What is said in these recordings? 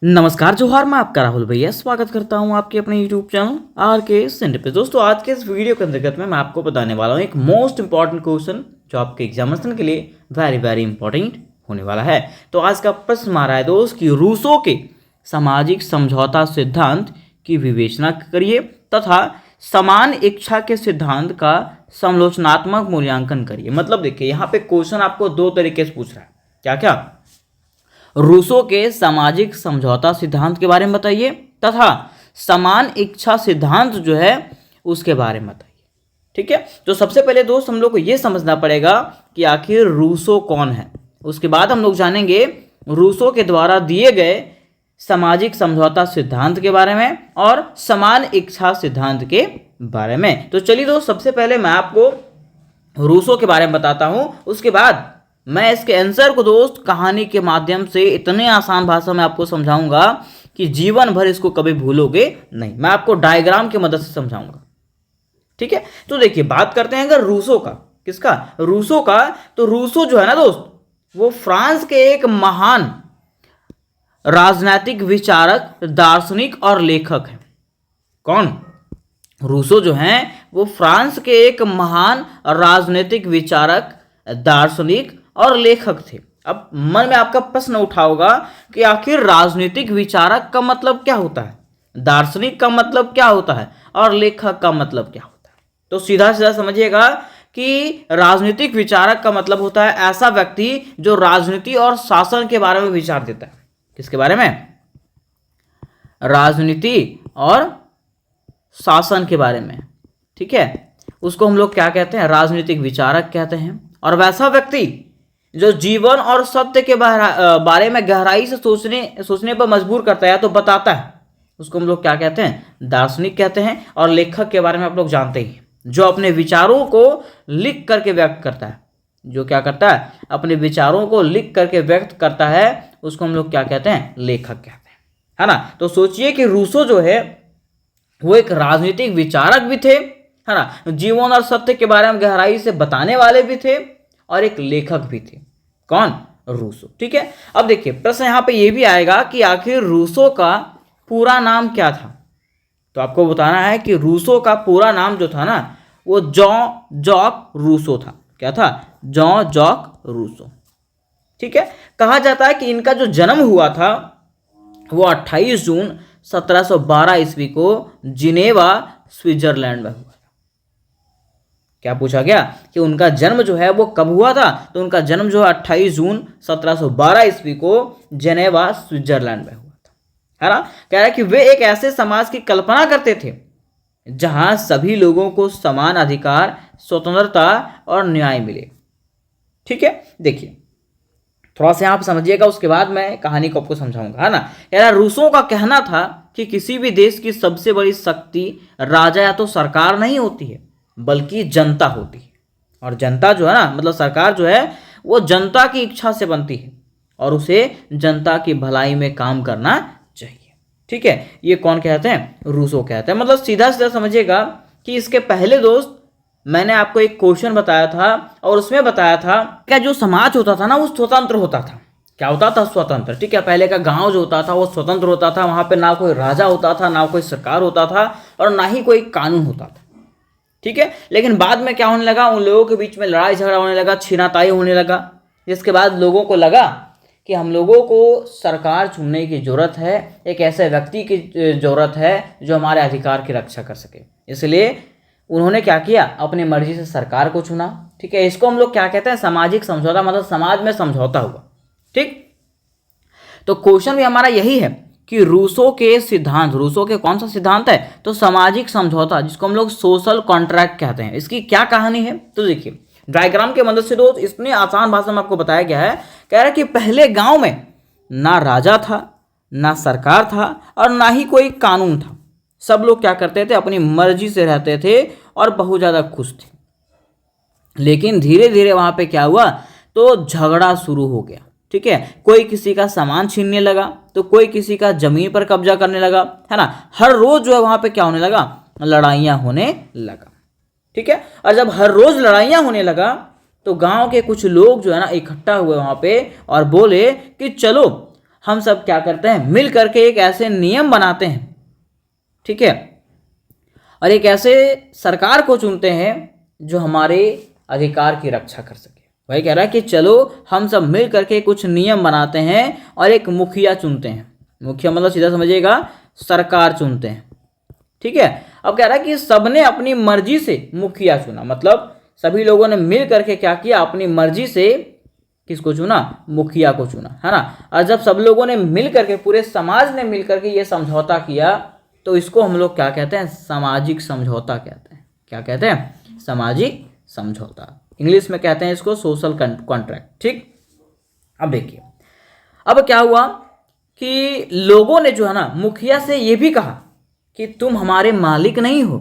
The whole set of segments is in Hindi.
नमस्कार जोहार, मैं आपका राहुल भैया स्वागत करता हूं आपके अपने यूट्यूब चैनल आर के सेंटर पे। दोस्तों, आज के इस वीडियो के अंतर्गत में मैं आपको बताने वाला हूं एक मोस्ट इंपॉर्टेंट क्वेश्चन जो आपके एग्जामिनेशन के लिए वेरी वेरी इंपॉर्टेंट होने वाला है। तो आज का प्रश्न हमारा है दोस्त कि रूसो के सामाजिक समझौता सिद्धांत की विवेचना करिए तथा समान इच्छा के सिद्धांत का समालोचनात्मक मूल्यांकन करिए। मतलब देखिए, यहाँ पे क्वेश्चन आपको दो तरीके से पूछ रहा है। क्या क्या? रूसो के सामाजिक समझौता सिद्धांत के बारे में बताइए तथा समान इच्छा सिद्धांत जो है उसके बारे में बताइए। ठीक है, तो सबसे पहले दोस्त हम लोग को यह समझना पड़ेगा कि आखिर रूसो कौन है। उसके बाद हम लोग जानेंगे रूसो के द्वारा दिए गए सामाजिक समझौता सिद्धांत के बारे में और समान इच्छा सिद्धांत के बारे में। तो चलिए दोस्त, सबसे पहले मैं आपको रूसो के बारे में बताता हूं, उसके बाद मैं इसके आंसर को दोस्त कहानी के माध्यम से इतने आसान भाषा में आपको समझाऊंगा कि जीवन भर इसको कभी भूलोगे नहीं। मैं आपको डायग्राम की मदद से समझाऊंगा। ठीक है, तो देखिए, बात करते हैं अगर रूसो का। किसका? रूसो का। तो रूसो जो है ना दोस्त, वो फ्रांस के एक महान राजनैतिक विचारक, दार्शनिक और लेखक है। कौन? रूसो जो हैं वो फ्रांस के एक महान राजनीतिक विचारक, दार्शनिक और लेखक थे। अब मन में आपका प्रश्न उठा होगा कि आखिर राजनीतिक विचारक का मतलब क्या होता है, दार्शनिक का मतलब क्या होता है और लेखक का मतलब क्या होता है। तो सीधा सीधा समझिएगा कि राजनीतिक विचारक का मतलब होता है ऐसा व्यक्ति जो राजनीति और शासन के बारे में विचार देता है। किसके बारे में? राजनीति और शासन के बारे में। ठीक है, उसको हम लोग क्या कहते हैं? राजनीतिक विचारक कहते हैं। और वैसा व्यक्ति जो जीवन और सत्य के बारे में गहराई से सोचने पर मजबूर करता है तो बताता है, उसको हम लोग क्या कहते हैं? दार्शनिक कहते हैं। और लेखक के बारे में आप लोग जानते ही, जो अपने विचारों को लिख करके व्यक्त करता है। जो क्या करता है? अपने विचारों को लिख करके व्यक्त करता है, उसको हम लोग क्या कहते हैं? लेखक कहते हैं, है ना। तो सोचिए कि रूसो जो है वो एक राजनीतिक विचारक भी थे, है ना, जीवन और सत्य के बारे में गहराई से बताने वाले भी थे और एक लेखक भी थे। कौन? रूसो। ठीक है, अब देखिए, प्रश्न यहां पे ये भी आएगा कि आखिर रूसो का पूरा नाम क्या था। तो आपको बताना है कि रूसो का पूरा नाम जो था ना वो जॉन जॉक रूसो था। क्या था? John Jacques Rousseau. ठीक है, कहा जाता है कि इनका जो जन्म हुआ था वो 28 जून 1712 ईस्वी को जिनेवा, स्विट्जरलैंड में हुआ। क्या पूछा गया कि उनका जन्म जो है वो कब हुआ था? तो उनका जन्म जो है 28 जून 1712 ईस्वी को जेनेवा, स्विट्जरलैंड में हुआ था, है ना। कह रहा है कि वे एक ऐसे समाज की कल्पना करते थे जहां सभी लोगों को समान अधिकार, स्वतंत्रता और न्याय मिले। ठीक है, देखिए थोड़ा सा आप समझिएगा, उसके बाद मैं कहानी को आपको समझाऊंगा, है ना। यार, रूसों का कहना था कि किसी भी देश की सबसे बड़ी शक्ति राजा या तो सरकार नहीं होती है बल्कि जनता होती है। और जनता जो है ना, मतलब सरकार जो है वो जनता की इच्छा से बनती है और उसे जनता की भलाई में काम करना चाहिए। ठीक है, ये कौन कहते हैं? रूसो कहते हैं। मतलब सीधा सीधा समझिएगा कि इसके पहले दोस्त मैंने आपको एक क्वेश्चन बताया था और उसमें बताया था क्या जो समाज होता था ना वो स्वतंत्र होता था। क्या होता था? स्वतंत्र। ठीक है, पहले का गांव जो होता था वो स्वतंत्र होता था, वहां पे ना कोई राजा होता था, ना कोई सरकार होता था और ना ही कोई कानून होता था। ठीक है, लेकिन बाद में क्या होने लगा? उन लोगों के बीच में लड़ाई झगड़ा होने लगा, छीनाताई होने लगा, जिसके बाद लोगों को लगा कि हम लोगों को सरकार चुनने की जरूरत है, एक ऐसे व्यक्ति की जरूरत है जो हमारे अधिकार की रक्षा कर सके। इसलिए उन्होंने क्या किया? अपनी मर्जी से सरकार को चुना। ठीक है, इसको हम लोग क्या कहते हैं? सामाजिक समझौता, मतलब समाज में समझौता हुआ। ठीक, तो क्वेश्चन भी हमारा यही है कि रूसो के सिद्धांत, रूसो के कौन सा सिद्धांत है? तो सामाजिक समझौता, जिसको हम लोग सोशल कॉन्ट्रैक्ट कहते हैं। इसकी क्या कहानी है? तो देखिए, डायग्राम के मदद से दोस्त इतनी आसान भाषा में आपको बताया गया है। कह रहा है कि पहले गांव में ना राजा था, ना सरकार था और ना ही कोई कानून था। सब लोग क्या करते थे? अपनी मर्जी से रहते थे और बहुत ज़्यादा खुश थे। लेकिन धीरे धीरे वहाँ पे क्या हुआ? तो झगड़ा शुरू हो गया। ठीक है, कोई किसी का सामान छीनने लगा तो कोई किसी का जमीन पर कब्जा करने लगा, है ना। हर रोज जो है वहाँ पे क्या होने लगा? लड़ाइयाँ होने लगा। ठीक है, और जब हर रोज लड़ाइयाँ होने लगा तो गांव के कुछ लोग जो है ना इकट्ठा हुए वहाँ पे और बोले कि चलो हम सब क्या करते हैं, मिल करके एक ऐसे नियम बनाते हैं, ठीक है, और एक ऐसे सरकार को चुनते हैं जो हमारे अधिकार की रक्षा कर सके। वही कह रहा है कि चलो हम सब मिल करके कुछ नियम बनाते हैं और एक मुखिया चुनते हैं। मुखिया मतलब सीधा समझिएगा सरकार चुनते हैं, ठीक है। अब कह रहा है कि सबने अपनी मर्जी से मुखिया चुना, मतलब सभी लोगों ने मिल करके क्या किया, अपनी मर्जी से किसको चुना, मुखिया को चुना, है ना। और जब सब लोगों ने मिल करके, पूरे समाज ने मिल करके ये समझौता किया, तो इसको हम लोग क्या कहते हैं, सामाजिक समझौता कहते हैं। क्या कहते हैं, सामाजिक समझौता। इंग्लिश में कहते हैं इसको सोशल कॉन्ट्रैक्ट, ठीक। अब देखिए, अब क्या हुआ कि लोगों ने जो है ना मुखिया से ये भी कहा कि तुम हमारे मालिक नहीं हो,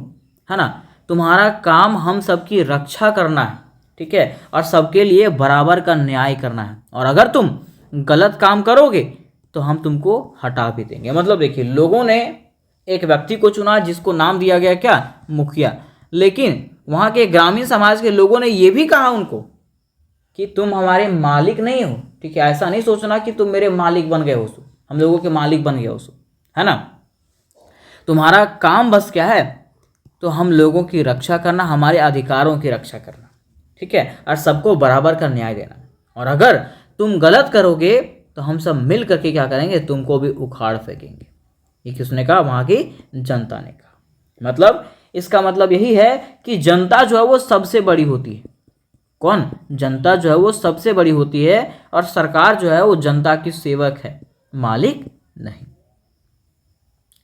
है ना, तुम्हारा काम हम सबकी रक्षा करना है, ठीक है, और सबके लिए बराबर का न्याय करना है, और अगर तुम गलत काम करोगे तो हम तुमको हटा भी देंगे। मतलब देखिए, लोगों ने एक व्यक्ति को चुना जिसको नाम दिया गया क्या, मुखिया, लेकिन वहाँ के ग्रामीण समाज के लोगों ने ये भी कहा उनको कि तुम हमारे मालिक नहीं हो, ठीक है, ऐसा नहीं सोचना कि तुम मेरे मालिक बन गए हो, हम लोगों के मालिक बन गए हो, है ना, तुम्हारा काम बस क्या है, तो हम लोगों की रक्षा करना, हमारे अधिकारों की रक्षा करना, ठीक है, और सबको बराबर का न्याय देना, और अगर तुम गलत करोगे तो हम सब मिल करके क्या करेंगे, तुमको भी उखाड़ फेंकेंगे। ये किसने कहा, वहाँ की जनता ने कहा। मतलब इसका मतलब यही है कि जनता जो है वो सबसे बड़ी होती है। कौन, जनता जो है वो सबसे बड़ी होती है, और सरकार जो है वो जनता की सेवक है, मालिक नहीं,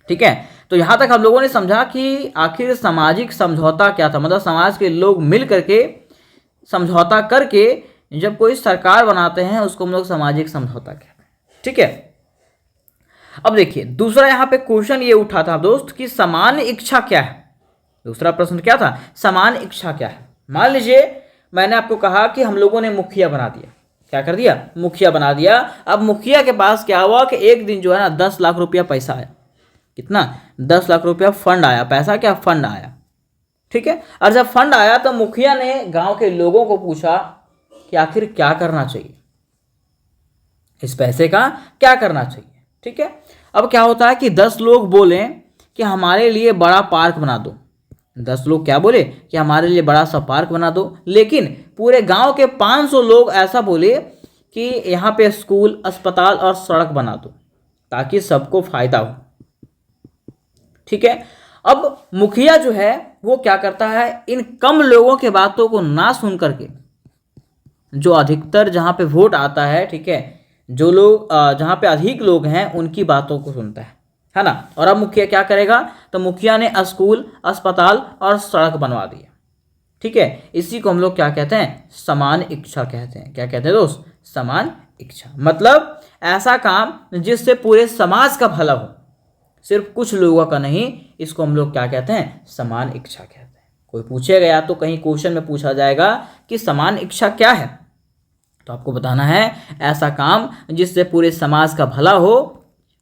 ठीक है। तो यहां तक हम लोगों ने समझा कि आखिर सामाजिक समझौता क्या था। मतलब समाज के लोग मिल करके समझौता करके जब कोई सरकार बनाते हैं उसको हम लोग सामाजिक समझौता कहते हैं, ठीक है। अब देखिए, दूसरा यहाँ पे क्वेश्चन ये उठा था दोस्त कि समान इच्छा क्या है। दूसरा प्रश्न क्या था, समान इच्छा क्या है। मान लीजिए मैंने आपको कहा कि हम लोगों ने मुखिया बना दिया, क्या कर दिया, मुखिया बना दिया। अब मुखिया के पास क्या हुआ कि एक दिन जो है ना 10 लाख रुपया पैसा आया। कितना, 10 लाख रुपया फंड आया, पैसा क्या, फंड आया, ठीक है। और जब फंड आया तो मुखिया ने गांव के लोगों को पूछा कि आखिर क्या करना चाहिए, इस पैसे का क्या करना चाहिए, ठीक है। अब क्या होता है कि 10 लोग बोले कि हमारे लिए बड़ा पार्क बना दो। 10 लोग क्या बोले कि हमारे लिए बड़ा सा पार्क बना दो, लेकिन पूरे गांव के 500 लोग ऐसा बोले कि यहाँ पे स्कूल, अस्पताल और सड़क बना दो ताकि सबको फायदा हो, ठीक है। अब मुखिया जो है वो क्या करता है, इन कम लोगों के बातों को ना सुन करके, जो अधिकतर जहाँ पे वोट आता है, ठीक है, जो लोग जहाँ पे अधिक लोग हैं उनकी बातों को सुनता है ना। और अब मुखिया क्या करेगा, तो मुखिया ने स्कूल, अस्पताल और सड़क बनवा दिया, ठीक है। इसी को हम लोग क्या कहते हैं, समान इच्छा कहते हैं। क्या कहते हैं दोस्त, समान इच्छा। मतलब ऐसा काम जिससे पूरे समाज का भला हो, सिर्फ कुछ लोगों का नहीं, इसको हम लोग क्या कहते हैं, समान इच्छा कहते हैं। कोई पूछेगा या तो कहीं क्वेश्चन में पूछा जाएगा कि समान इच्छा क्या है, तो आपको बताना है ऐसा काम जिससे पूरे समाज का भला हो,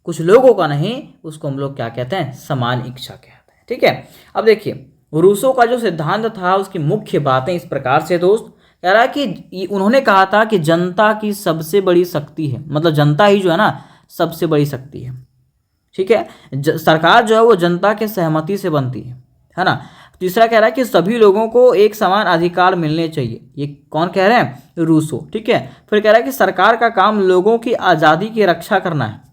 कुछ लोगों का नहीं, उसको हम लोग क्या कहते हैं, समान इच्छा कहते हैं, ठीक है। अब देखिए, रूसो का जो सिद्धांत था उसकी मुख्य बातें इस प्रकार से दोस्त, कह रहा है कि उन्होंने कहा था कि जनता की सबसे बड़ी शक्ति है, मतलब जनता ही जो है ना सबसे बड़ी शक्ति है, ठीक है। सरकार जो है वो जनता के सहमति से बनती है ना। तीसरा कह रहा है कि सभी लोगों को एक समान अधिकार मिलने चाहिए। ये कौन कह रहे हैं, रूसो, ठीक है। फिर कह रहा है कि सरकार का काम लोगों की आज़ादी की रक्षा करना है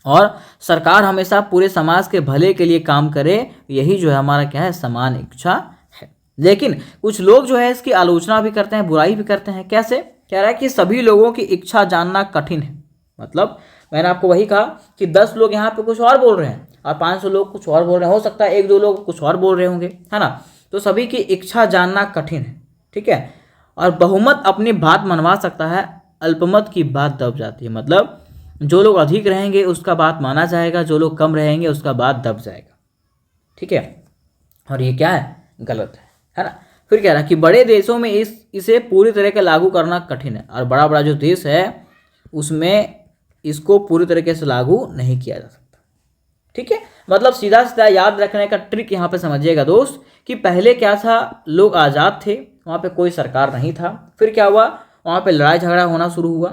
और सरकार हमेशा पूरे समाज के भले के लिए काम करे, यही जो है हमारा क्या है, समान इच्छा है। लेकिन कुछ लोग जो है इसकी आलोचना भी करते हैं, बुराई भी करते हैं। कैसे, कह रहा है कि सभी लोगों की इच्छा जानना कठिन है। मतलब मैंने आपको वही कहा कि 10 लोग यहाँ पे कुछ और बोल रहे हैं और 500 लोग कुछ और बोल रहे हैं, हो सकता है 1-2 लोग कुछ और बोल रहे होंगे, है ना। तो सभी की इच्छा जानना कठिन है, ठीक है। और बहुमत अपनी बात मनवा सकता है, अल्पमत की बात दब जाती है। मतलब जो लोग अधिक रहेंगे उसका बात माना जाएगा, जो लोग कम रहेंगे उसका बात दब जाएगा, ठीक है। और ये क्या है, गलत है ना। फिर कह रहा है कि बड़े देशों में इसे पूरी तरह से लागू करना कठिन है, और बड़ा बड़ा जो देश है उसमें इसको पूरी तरीके से लागू नहीं किया जा सकता, ठीक है। मतलब सीधा सीधा याद रखने का ट्रिक यहाँ पे समझिएगा दोस्त कि पहले क्या था, लोग आज़ाद थे, वहाँ पे कोई सरकार नहीं था। फिर क्या हुआ, वहाँ पे लड़ाई झगड़ा होना शुरू हुआ,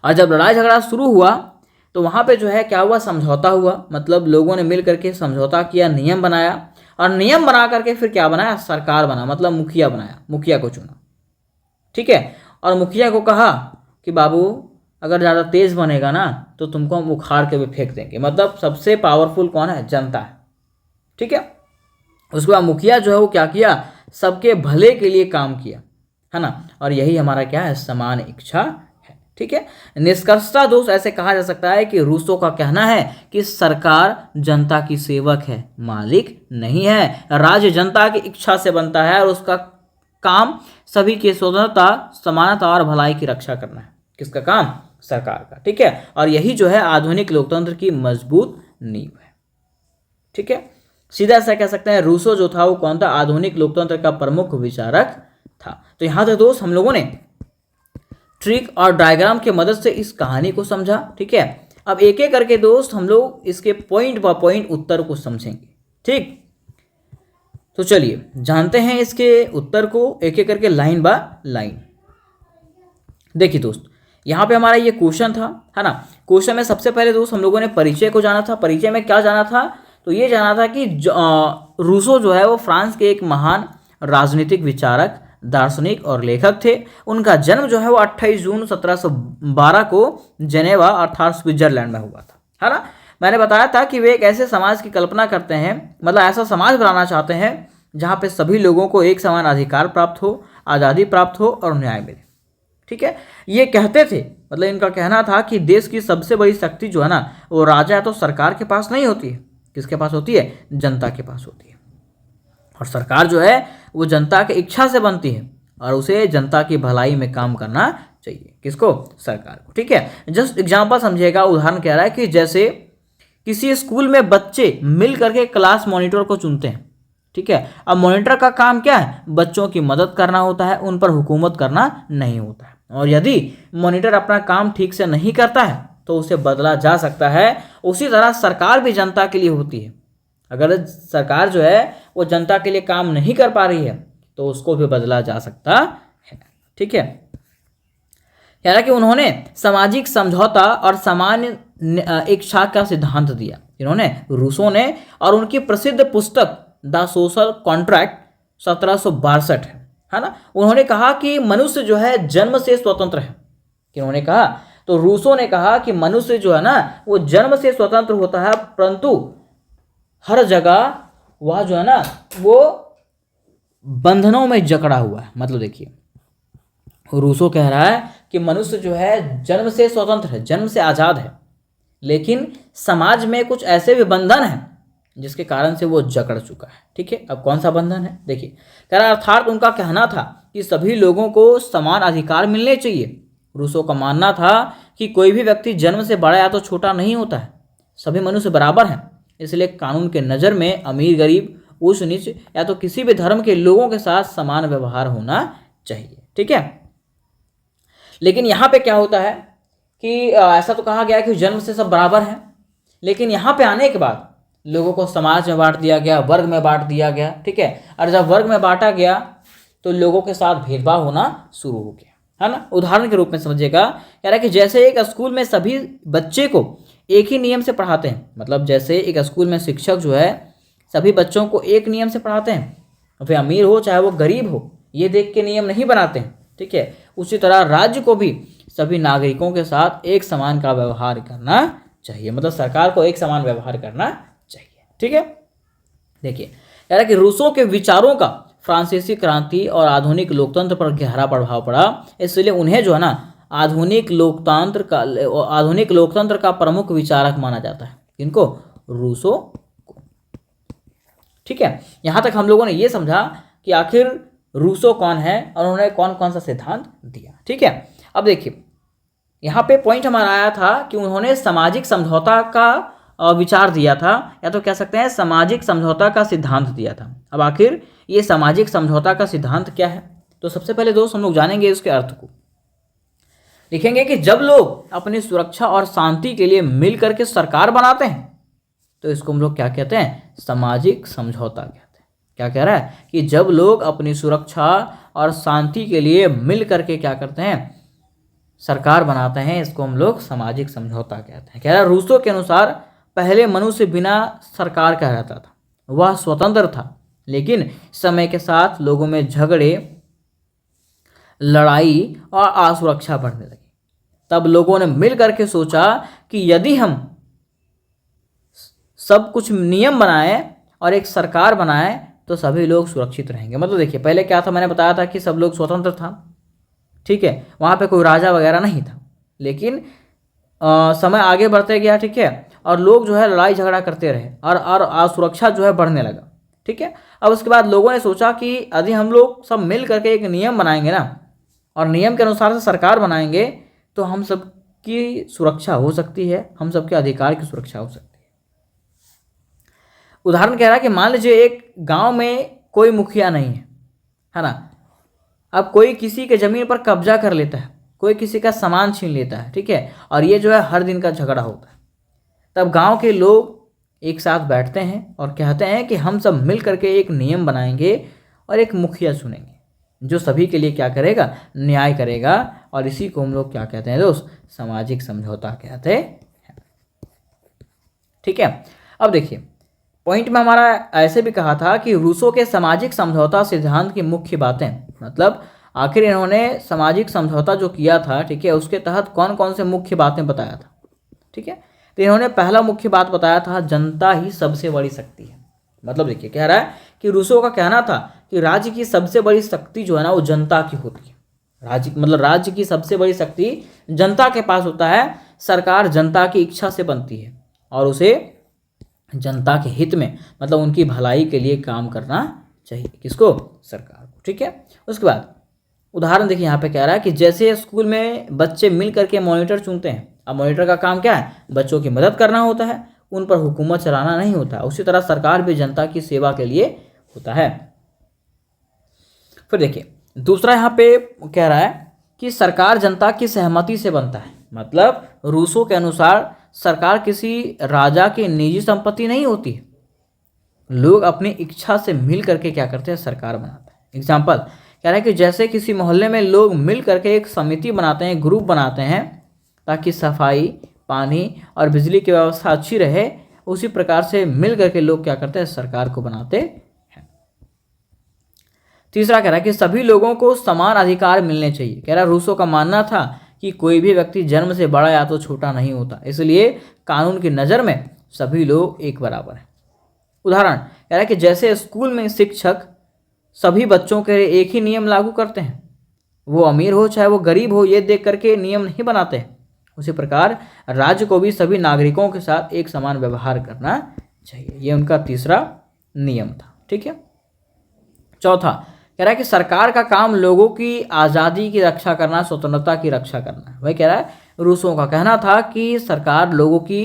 और जब लड़ाई झगड़ा शुरू हुआ तो वहाँ पे जो है क्या हुआ, समझौता हुआ, मतलब लोगों ने मिल करके समझौता किया, नियम बनाया, और नियम बना करके फिर क्या बनाया, सरकार बना, मतलब मुखिया बनाया, मुखिया को चुना। ठीक है, और मुखिया को कहा कि बाबू अगर ज़्यादा तेज बनेगा ना तो तुमको हम उखाड़ के भी फेंक देंगे। मतलब सबसे पावरफुल कौन है, जनता है। ठीक है, उसके बाद मुखिया जो है वो क्या किया, सबके भले के लिए काम किया, है ना। और यही हमारा क्या है, समान इच्छा है। ठीक है, निष्कर्षतः दोस्त ऐसे कहा जा सकता है कि रूसो का कहना है कि सरकार जनता की सेवक है, मालिक नहीं है। राज्य जनता की इच्छा से बनता है और उसका काम सभी की स्वतंत्रता, समानता और भलाई की रक्षा करना है। किसका काम, सरकार का। ठीक है, और यही जो है आधुनिक लोकतंत्र की मजबूत नींव है। ठीक है, सीधा ऐसा कह सकते हैं रूसो जो था वो कौन था, आधुनिक लोकतंत्र का प्रमुख विचारक था। तो यहां तक दोस्त हम लोगों ने ट्रिक और डायग्राम की मदद से इस कहानी को समझा। ठीक है, अब एक एक करके दोस्त हम लोग इसके पॉइंट बाय पॉइंट उत्तर को समझेंगे। ठीक, तो चलिए जानते हैं इसके उत्तर को एक एक करके, लाइन बाय लाइन। देखिए दोस्त, यहाँ पे हमारा ये क्वेश्चन था, है ना। क्वेश्चन में सबसे पहले दोस्त हम लोगों ने परिचय को जाना था। परिचय में क्या जाना था, तो ये जाना था कि रूसो जो है वो फ्रांस के एक महान राजनीतिक विचारक, दार्शनिक और लेखक थे। उनका जन्म जो है वो 28 जून 1712 को जेनेवा अर्थात स्विट्जरलैंड में हुआ था, है ना। मैंने बताया था कि वे एक ऐसे समाज की कल्पना करते हैं, मतलब ऐसा समाज बनाना चाहते हैं जहाँ पे सभी लोगों को एक समान अधिकार प्राप्त हो, आज़ादी प्राप्त हो और न्याय मिले। ठीक है, ये कहते थे, मतलब इनका कहना था कि देश की सबसे बड़ी शक्ति जो है ना वो राजा है तो सरकार के पास नहीं होती है। किसके पास होती है, जनता के पास होती है। और सरकार जो है वो जनता की इच्छा से बनती है और उसे जनता की भलाई में काम करना चाहिए। किसको, सरकार को। ठीक है, जस्ट एग्जांपल समझिएगा, उदाहरण कह रहा है कि जैसे किसी स्कूल में बच्चे मिल करके क्लास मॉनिटर को चुनते हैं। ठीक है, अब मॉनिटर का काम क्या है, बच्चों की मदद करना होता है, उन पर हुकूमत करना नहीं होता है। और यदि मॉनिटर अपना काम ठीक से नहीं करता है तो उसे बदला जा सकता है। उसी तरह सरकार भी जनता के लिए होती है। अगर सरकार जो है वो जनता के लिए काम नहीं कर पा रही है तो उसको भी बदला जा सकता है। ठीक है, हालांकि उन्होंने सामाजिक समझौता और सामान्य इच्छा का सिद्धांत दिया, इन्होंने, रूसो ने। और उनकी प्रसिद्ध पुस्तक द सोशल कॉन्ट्रैक्ट 1762 है ना। उन्होंने कहा कि मनुष्य जो है जन्म से स्वतंत्र है। किन्होंने कहा, तो रूसो ने कहा कि मनुष्य जो है ना वो जन्म से स्वतंत्र होता है, परंतु हर जगह वह जो है ना वो बंधनों में जकड़ा हुआ है। मतलब देखिए, रूसो कह रहा है कि मनुष्य जो है जन्म से स्वतंत्र है, जन्म से आज़ाद है, लेकिन समाज में कुछ ऐसे भी बंधन हैं जिसके कारण से वो जकड़ चुका है। ठीक है, अब कौन सा बंधन है, देखिए, कह रहा अर्थात उनका कहना था कि सभी लोगों को समान अधिकार मिलने चाहिए। रूसो का मानना था कि कोई भी व्यक्ति जन्म से बड़ा या तो छोटा नहीं होता है, सभी मनुष्य बराबर हैं। इसलिए कानून के नज़र में अमीर गरीब, ऊंच नीच या तो किसी भी धर्म के लोगों के साथ समान व्यवहार होना चाहिए। ठीक है, लेकिन यहाँ पे क्या होता है कि ऐसा तो कहा गया कि जन्म से सब बराबर हैं, लेकिन यहाँ पे आने के बाद लोगों को समाज में बांट दिया गया, वर्ग में बांट दिया गया। ठीक है, और जब वर्ग में बांटा गया तो लोगों के साथ भेदभाव होना शुरू हो गया, है ना। उदाहरण के रूप में समझिएगा, कह रहा है कि जैसे एक स्कूल में सभी बच्चे को एक ही नियम से पढ़ाते हैं, मतलब जैसे एक स्कूल में शिक्षक जो है सभी बच्चों को एक नियम से पढ़ाते हैं, फिर अमीर हो चाहे वो गरीब हो, ये देख के नियम नहीं बनाते हैं। ठीक है, उसी तरह राज्य को भी सभी नागरिकों के साथ एक समान का व्यवहार करना चाहिए, मतलब सरकार को एक समान व्यवहार करना चाहिए। ठीक है, देखिए, यार कि रूसो के विचारों का फ्रांसीसी क्रांति और आधुनिक लोकतंत्र पर गहरा प्रभाव पड़ा, इसलिए उन्हें जो है ना आधुनिक लोकतंत्र का प्रमुख विचारक माना जाता है। इनको, रूसो को। ठीक है, यहाँ तक हम लोगों ने ये समझा कि आखिर रूसो कौन है और उन्होंने कौन कौन सा सिद्धांत दिया। ठीक है, अब देखिए यहाँ पे पॉइंट हमारा आया था कि उन्होंने सामाजिक समझौता का विचार दिया था, या तो कह सकते हैं सामाजिक समझौता का सिद्धांत दिया था। अब आखिर ये सामाजिक समझौता का सिद्धांत क्या है, तो सबसे पहले दोस्त हम लोग जानेंगे इसके अर्थ को। लिखेंगे कि जब लोग अपनी सुरक्षा और शांति के लिए मिल करके सरकार बनाते हैं तो इसको हम लोग क्या कहते हैं, सामाजिक समझौता कहते हैं। क्या कह रहा है कि जब लोग अपनी सुरक्षा और शांति के लिए मिल करके क्या करते हैं, सरकार बनाते हैं, इसको हम लोग सामाजिक समझौता कहते हैं। कह रहा है रूसो के अनुसार पहले मनुष्य बिना सरकार का रहता था, वह स्वतंत्र था, लेकिन समय के साथ लोगों में झगड़े, लड़ाई और असुरक्षा बढ़ने लगी। तब लोगों ने मिल करके सोचा कि यदि हम सब कुछ नियम बनाए और एक सरकार बनाए तो सभी लोग सुरक्षित रहेंगे। मतलब देखिए, पहले क्या था, मैंने बताया था कि सब लोग स्वतंत्र था, ठीक है, वहाँ पे कोई राजा वगैरह नहीं था, लेकिन समय आगे बढ़ते गया, ठीक है, और लोग जो है लड़ाई झगड़ा करते रहे और असुरक्षा जो है बढ़ने लगा, ठीक है। अब उसके बाद लोगों ने सोचा कि यदि हम लोग सब मिल करके एक नियम बनाएंगे ना, और नियम के अनुसार से सरकार बनाएंगे, तो हम सबकी सुरक्षा हो सकती है, हम सबके अधिकार की सुरक्षा हो सकती है। उदाहरण कह रहा है कि मान लीजिए एक गांव में कोई मुखिया नहीं है ना। अब कोई किसी के ज़मीन पर कब्जा कर लेता है, कोई किसी का सामान छीन लेता है, ठीक है, और ये जो है हर दिन का झगड़ा होता है। तब गांव के लोग एक साथ बैठते हैं और कहते हैं कि हम सब मिल करके एक नियम बनाएंगे और एक मुखिया चुनेंगे जो सभी के लिए क्या करेगा, न्याय करेगा, और इसी को हम लोग क्या कहते हैं दोस्त, सामाजिक समझौता कहते हैं, ठीक है। अब देखिए, पॉइंट में हमारा ऐसे भी कहा था कि रूसो के सामाजिक समझौता सिद्धांत की मुख्य बातें, मतलब आखिर इन्होंने सामाजिक समझौता जो किया था, ठीक है, उसके तहत कौन कौन से मुख्य बातें बताया था, ठीक है। तो इन्होंने पहला मुख्य बात बताया था, जनता ही सबसे बड़ी शक्ति है। मतलब देखिए, कह रहा है कि रूसो का कहना था कि राज्य की सबसे बड़ी शक्ति जो है ना, वो जनता की होती है। राज्य की सबसे बड़ी शक्ति जनता के पास होता है। सरकार जनता की इच्छा से बनती है और उसे जनता के हित में, मतलब उनकी भलाई के लिए काम करना चाहिए। किसको? सरकार को, ठीक है। उसके बाद उदाहरण देखिए, यहाँ पे कह रहा है कि जैसे स्कूल में बच्चे मिल करके मॉनिटर चुनते हैं, अब मॉनिटर का काम क्या है, बच्चों की मदद करना होता है, उन पर हुकूमत चलाना नहीं होता। उसी तरह सरकार भी जनता की सेवा के लिए होता है। फिर देखिए, दूसरा यहाँ पे कह रहा है कि सरकार जनता की सहमति से बनता है। मतलब रूसो के अनुसार सरकार किसी राजा की निजी संपत्ति नहीं होती है, लोग अपनी इच्छा से मिल करके क्या करते हैं, सरकार बनाते हैं। एग्जाम्पल कह रहा है कि जैसे किसी मोहल्ले में लोग मिल करके एक समिति बनाते हैं, ग्रुप बनाते हैं, ताकि सफाई, पानी और बिजली की व्यवस्था अच्छी रहे, उसी प्रकार से मिल करके लोग क्या करते हैं, सरकार को बनाते हैं। तीसरा कह रहा है कि सभी लोगों को समान अधिकार मिलने चाहिए। कह रहा है रूसो का मानना था कि कोई भी व्यक्ति जन्म से बड़ा या तो छोटा नहीं होता, इसलिए कानून की नज़र में सभी लोग एक बराबर हैं। उदाहरण कह रहा है कि जैसे स्कूल में शिक्षक सभी बच्चों के लिए एक ही नियम लागू करते हैं, वो अमीर हो चाहे वो गरीब हो, ये देख करके नियम नहीं बनाते हैं, उसी प्रकार राज्य को भी सभी नागरिकों के साथ एक समान व्यवहार करना चाहिए। ये उनका तीसरा नियम था, ठीक है। चौथा कह रहा है कि सरकार का काम लोगों की आज़ादी की रक्षा करना, स्वतंत्रता की रक्षा करना है। वही कह रहा है, रूसों का कहना था कि सरकार लोगों की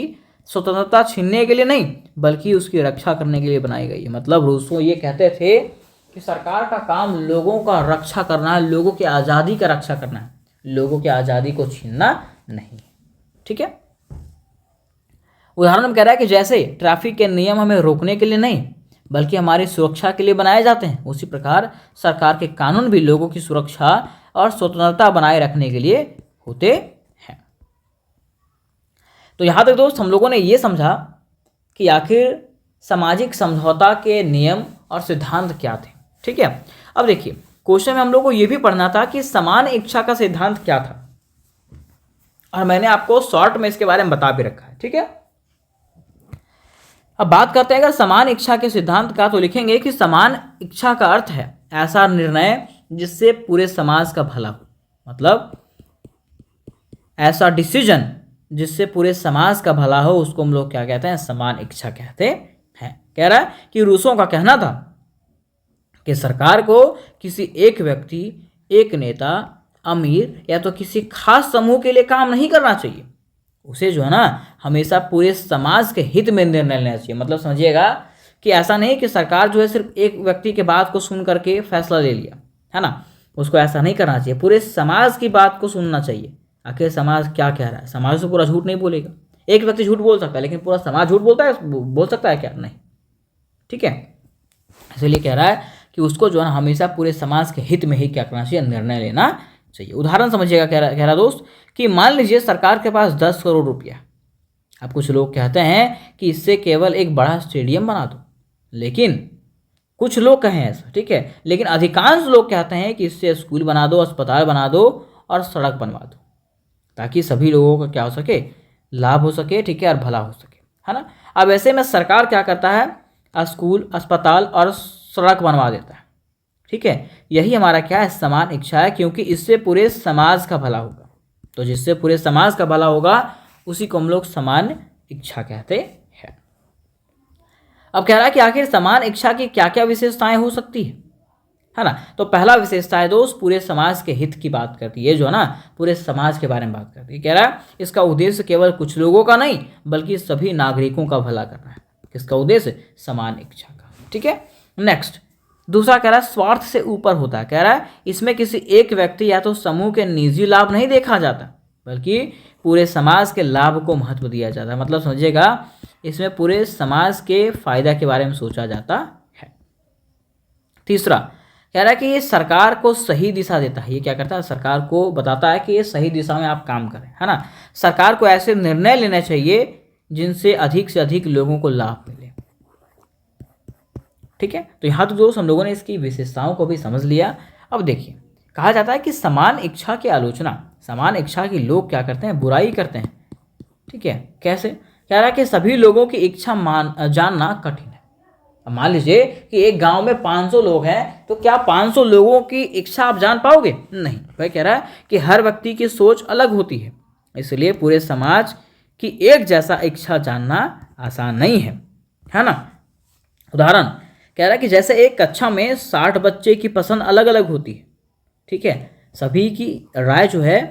स्वतंत्रता छीनने के लिए नहीं, बल्कि उसकी रक्षा करने के लिए बनाई गई है। मतलब रूसो ये कहते थे कि सरकार का काम लोगों का रक्षा करना है, लोगों की आज़ादी का रक्षा करना है, लोगों की आज़ादी को छीनना नहीं, ठीक है। उदाहरण में कह रहा है कि जैसे ट्रैफिक के नियम हमें रोकने के लिए नहीं, बल्कि हमारी सुरक्षा के लिए बनाए जाते हैं, उसी प्रकार सरकार के कानून भी लोगों की सुरक्षा और स्वतंत्रता बनाए रखने के लिए होते हैं। तो यहाँ तक दोस्त हम लोगों ने ये समझा कि आखिर सामाजिक समझौता के नियम और सिद्धांत क्या थे, ठीक है। अब देखिए, क्वेश्चन में हम लोग को ये भी पढ़ना था कि समान इच्छा का सिद्धांत क्या था, और मैंने आपको शॉर्ट में इसके बारे में बता भी रखा है, ठीक है। अब बात करते हैं अगर समान इच्छा के सिद्धांत का, तो लिखेंगे कि समान इच्छा का अर्थ है ऐसा निर्णय जिससे पूरे समाज का भला हो। मतलब ऐसा डिसीजन जिससे पूरे समाज का भला हो, उसको हम लोग क्या कहते हैं, समान इच्छा कहते हैं। कह रहा है कि रूसों का कहना था कि सरकार को किसी एक व्यक्ति, एक नेता, अमीर या तो किसी खास समूह के लिए काम नहीं करना चाहिए, उसे जो है ना हमेशा पूरे समाज के हित में निर्णय लेना चाहिए। मतलब समझिएगा कि ऐसा नहीं कि सरकार जो है सिर्फ एक व्यक्ति के बात को सुन करके फैसला ले लिया, है ना, उसको ऐसा नहीं करना चाहिए, पूरे समाज की बात को सुनना चाहिए। आखिर समाज क्या कह रहा है, समाज तो पूरा झूठ नहीं बोलेगा, एक व्यक्ति झूठ बोल सकता है, लेकिन पूरा समाज झूठ बोल सकता है क्या? नहीं, ठीक है। इसलिए कह रहा है कि उसको जो है हमेशा पूरे समाज के हित में ही क्या करना चाहिए, निर्णय लेना चाहिए। उदाहरण समझिएगा, कह रहा दोस्त कि मान लीजिए सरकार के पास 10 करोड़ रुपया। अब कुछ लोग कहते हैं कि इससे केवल एक बड़ा स्टेडियम बना दो, लेकिन कुछ लोग कहें ऐसा, ठीक है, लेकिन अधिकांश लोग कहते हैं कि इससे स्कूल बना दो, अस्पताल बना दो और सड़क बनवा दो, ताकि सभी लोगों का क्या हो सके, लाभ हो सके, ठीक है, और भला हो सके, है ना। अब ऐसे में सरकार क्या करता है, स्कूल, अस्पताल और सड़क बनवा देता है, ठीक है। यही हमारा क्या है, समान इच्छा है, क्योंकि इससे पूरे समाज का भला होगा। तो जिससे पूरे समाज का भला होगा उसी को हम लोग समान इच्छा कहते हैं। अब कह रहा है कि आखिर समान इच्छा की क्या क्या विशेषताएं हो सकती है ना। तो पहला विशेषता है दोस्त, पूरे समाज के हित की बात करती है, जो है ना पूरे समाज के बारे में बात करती है। कह रहा है इसका उद्देश्य केवल कुछ लोगों का नहीं बल्कि सभी नागरिकों का भला करना है। किसका उद्देश्य, समान इच्छा का, ठीक है। नेक्स्ट दूसरा कह रहा है स्वार्थ से ऊपर होता है। कह रहा है इसमें किसी एक व्यक्ति या तो समूह के निजी लाभ नहीं देखा जाता बल्कि पूरे समाज के लाभ को महत्व दिया जाता है। मतलब समझिएगा, इसमें पूरे समाज के फायदा के बारे में सोचा जाता है। तीसरा कह रहा है कि ये सरकार को सही दिशा देता है। ये क्या करता है, सरकार को बताता है कि ये सही दिशा में आप काम करें, है ना। सरकार को ऐसे निर्णय लेने चाहिए जिनसे अधिक से अधिक लोगों को लाभ मिले, ठीक है। तो यहाँ तो दोस्त हम लोगों ने इसकी विशेषताओं को भी समझ लिया। अब देखिए, कहा जाता है कि समान इच्छा की आलोचना, समान इच्छा की लोग क्या करते हैं, बुराई करते हैं, ठीक है। कैसे, कह रहा है कि सभी लोगों की इच्छा जानना कठिन है। अब मान लीजिए कि एक गांव में 500 लोग हैं, तो क्या 500 लोगों की इच्छा आप जान पाओगे, नहीं। वह कह रहा है कि हर व्यक्ति की सोच अलग होती है, इसलिए पूरे समाज की एक जैसा इच्छा जानना आसान नहीं है ना। उदाहरण कह रहा है कि जैसे एक कक्षा में 60 बच्चे की पसंद अलग अलग होती है, ठीक है। सभी की राय जो है,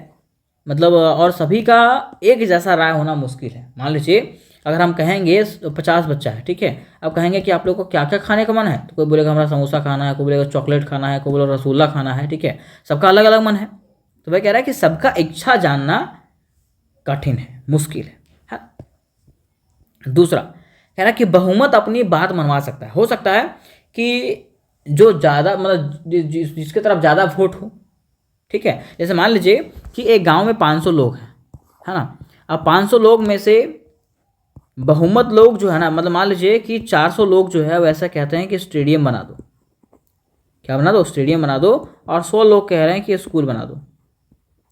मतलब और सभी का एक जैसा राय होना मुश्किल है। मान लीजिए अगर हम कहेंगे 50 बच्चा है, ठीक है, अब कहेंगे कि आप लोग को क्या क्या खाने का मन है, तो कोई बोलेगा हमारा समोसा खाना है, कोई बोलेगा चॉकलेट खाना है, कोई बोलेगा रसगुल्ला खाना है, ठीक है। सबका अलग अलग मन है। तो वह कह रहा है कि सबका इच्छा जानना कठिन है, मुश्किल है। दूसरा कह रहा है कि बहुमत अपनी बात मनवा सकता है। हो सकता है कि जो ज़्यादा, मतलब जिसके तरफ ज़्यादा वोट हो, ठीक है। जैसे मान लीजिए कि एक गांव में 500 लोग हैं, है ना। अब 500 लोग में से बहुमत लोग जो है ना, मतलब मान लीजिए कि 400 लोग जो है वैसा कहते हैं कि स्टेडियम बना दो, क्या बना दो, स्टेडियम बना दो, और 100 लोग कह रहे हैं कि स्कूल बना दो,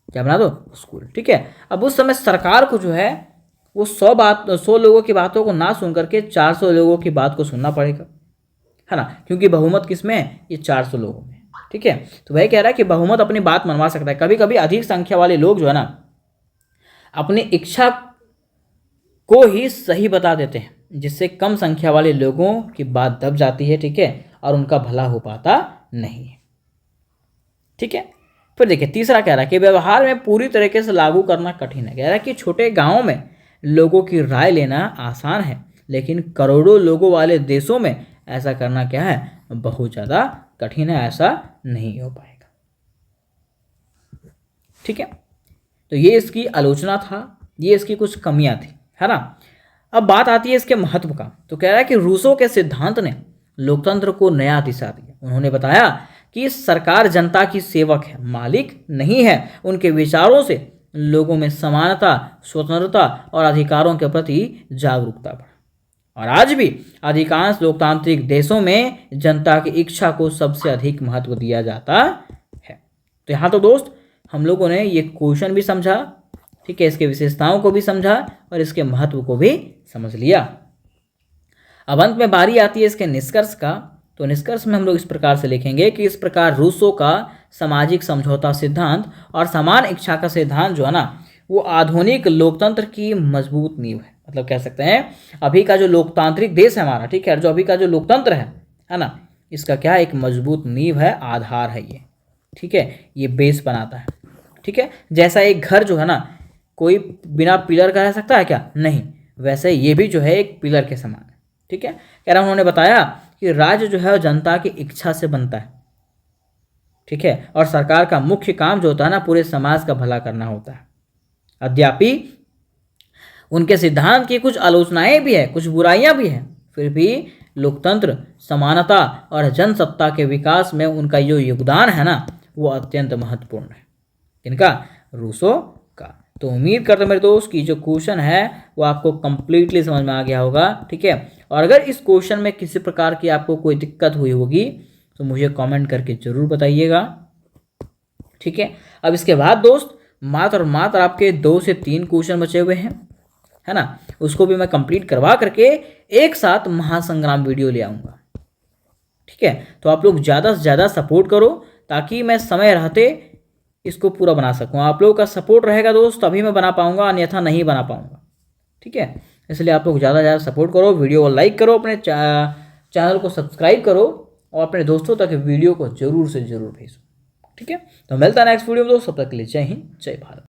क्या बना दो, स्कूल, ठीक है। अब उस समय सरकार को जो है वो 100 लोगों की बातों को ना सुन करके 400 लोगों की बात को सुनना पड़ेगा, है ना, क्योंकि बहुमत किस में है, ये 400 लोगों में, ठीक है। तो वही कह रहा है कि बहुमत अपनी बात मनवा सकता है। कभी कभी अधिक संख्या वाले लोग जो है ना अपनी इच्छा को ही सही बता देते हैं, जिससे कम संख्या वाले लोगों की बात दब जाती है, ठीक है, और उनका भला हो पाता नहीं है, ठीक है। फिर देखिए तीसरा कह रहा है कि व्यवहार में पूरी तरीके से लागू करना कठिन है। कह रहा है कि छोटे गाँव में लोगों की राय लेना आसान है, लेकिन करोड़ों लोगों वाले देशों में ऐसा करना क्या है, बहुत ज़्यादा कठिन है, ऐसा नहीं हो पाएगा, ठीक है। तो ये इसकी आलोचना था, ये इसकी कुछ कमियां थी, है ना। अब बात आती है इसके महत्व का। तो कह रहा है कि रूसो के सिद्धांत ने लोकतंत्र को नया दिशा दिया। उन्होंने बताया कि सरकार जनता की सेवक है, मालिक नहीं है। उनके विचारों से लोगों में समानता, स्वतंत्रता और अधिकारों के प्रति जागरूकता बढ़ा, और आज भी अधिकांश लोकतांत्रिक देशों में जनता की इच्छा को सबसे अधिक महत्व दिया जाता है। तो यहाँ तो दोस्त हम लोगों ने ये क्वेश्चन भी समझा, ठीक है, इसके विशेषताओं को भी समझा और इसके महत्व को भी समझ लिया। अब अंत में बारी आती है इसके निष्कर्ष का। तो निष्कर्ष में हम लोग इस प्रकार से लिखेंगे कि इस प्रकार रूसो का सामाजिक समझौता सिद्धांत और समान इच्छा का सिद्धांत जो है ना वो आधुनिक लोकतंत्र की मजबूत नींव है। मतलब कह सकते हैं अभी का जो लोकतांत्रिक देश है हमारा, ठीक है, जो अभी का जो लोकतंत्र है ना, इसका क्या एक मजबूत नींव है, आधार है ये, ठीक है, ये बेस बनाता है, ठीक है। जैसा एक घर जो है ना कोई बिना पिलर का रह सकता है क्या, नहीं, वैसे ये भी जो है एक पिलर के समान है, ठीक है। कह रहा उन्होंने बताया कि राज्य जो है जनता की इच्छा से बनता है, ठीक है, और सरकार का मुख्य काम जो होता है ना पूरे समाज का भला करना होता है। अद्यापि उनके सिद्धांत की कुछ आलोचनाएं भी है, कुछ बुराइयां भी हैं, फिर भी लोकतंत्र, समानता और जनसत्ता के विकास में उनका जो योगदान है ना वो अत्यंत महत्वपूर्ण है। किनका? रूसो का। तो उम्मीद करता हूं मेरे दोस्त कि जो क्वेश्चन है वो आपको कंप्लीटली समझ में आ गया होगा। ठीक है, और अगर इस क्वेश्चन में किसी प्रकार की आपको कोई दिक्कत हुई होगी तो मुझे कमेंट करके जरूर बताइएगा। ठीक है, अब इसके बाद दोस्त मात्र और मात्र आपके 2 से 3 क्वेश्चन बचे हुए हैं, है ना, उसको भी मैं कंप्लीट करवा करके एक साथ महासंग्राम वीडियो ले आऊँगा। ठीक है, तो आप लोग ज़्यादा से ज़्यादा सपोर्ट करो ताकि मैं समय रहते इसको पूरा बना सकूँ। आप लोगों का सपोर्ट रहेगा दोस्त तभी मैं बना पाऊँगा, अन्यथा नहीं बना पाऊँगा। ठीक है, इसलिए आप लोग ज़्यादा से ज़्यादा सपोर्ट करो, वीडियो को लाइक करो, अपने चैनल को सब्सक्राइब करो और अपने दोस्तों तक वीडियो को ज़रूर से ज़रूर भेजो। ठीक है, तो मिलता है नेक्स्ट वीडियो में दोस्त, तब तक के लिए जय हिंद जय भारत।